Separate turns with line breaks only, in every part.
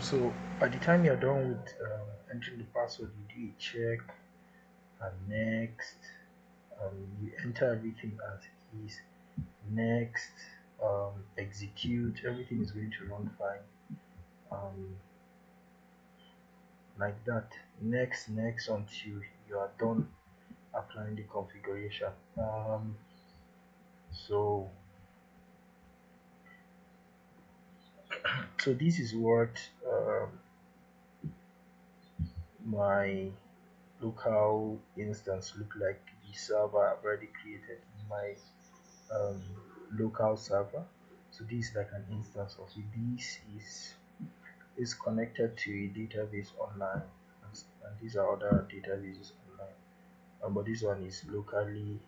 So by the time you're done with entering the password, you do a check and next. You enter everything as is. Next, execute. Everything is going to run fine. Like that. Next, until you are done applying the configuration. So this is what my local instance look like. The server I've already created in my um, local server. So this is like an instance of it. This is connected to a database online, and these are other databases online. But this one is locally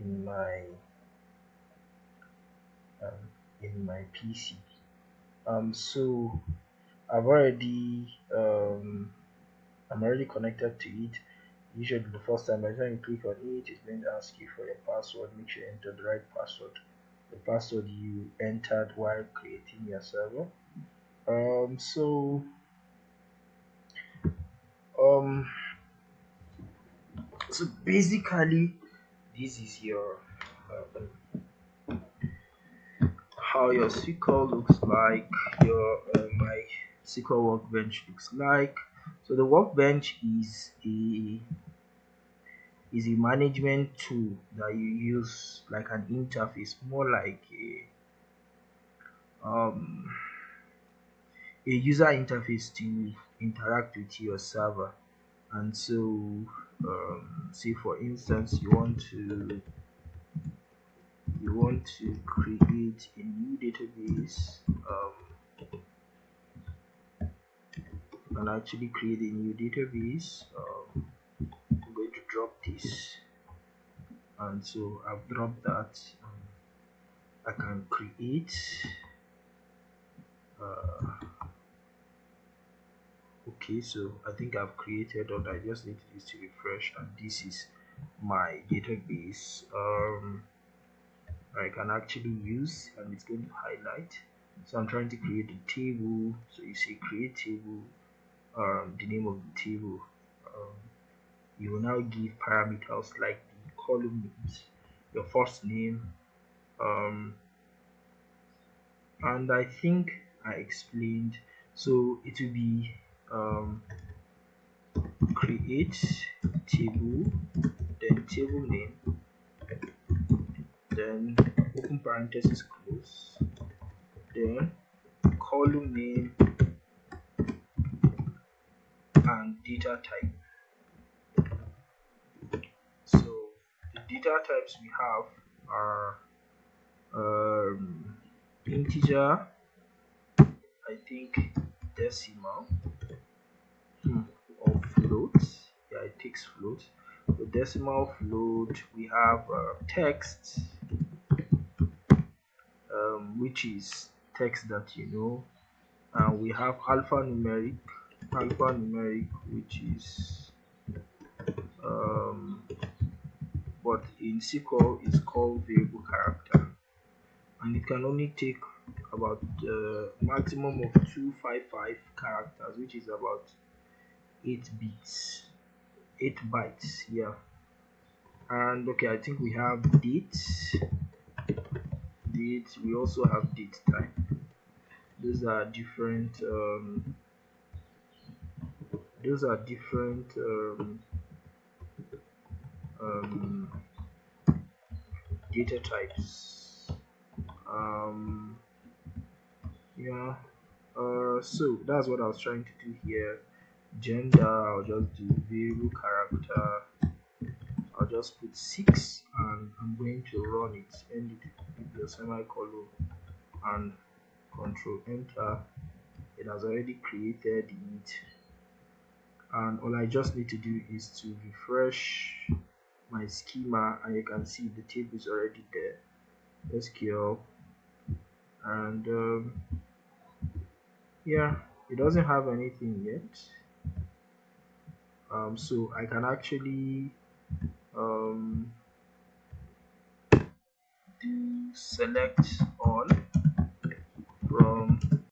in my PC. So I've already I'm already connected to it. Usually the first time by the time you click on it, it's going to ask you for your password. Make sure you enter the right password, the password you entered while creating your server. So basically this is your how your SQL looks like, your my SQL workbench looks like. So the workbench is a management tool that you use like an interface, more like a user interface to interact with your server. And so say for instance you want to create a new database and actually create a new database. I'm going to drop this, and so I've dropped that. I can create okay, so I think I've created what I just need to use to refresh, and this is my database I can actually use, and it's going to highlight. So I'm trying to create a table, so you say create table, the name of the table. You will now give parameters like the column names, your first name, and I think I explained. So it will be create table, then table name, then open parenthesis close, then column name and data type. So the data types we have are integer, I think decimal, or float. Yeah, it takes float. So decimal, float. We have text, which is text that you know, and we have alphanumeric, which is but in SQL is called variable character, and it can only take about maximum of 255 characters, which is about 8 bits, 8 bytes. Yeah. And okay, I think we have date. We also have date type. Those are different data types. Yeah. So that's what I was trying to do here. Gender, I'll just do variable character. I'll just put 6, and I'm going to run it. End it with the semicolon and control enter. It has already created it, and all I just need to do is to refresh my schema, and you can see the table is already there. SQL, and yeah, it doesn't have anything yet. So I can actually do select all from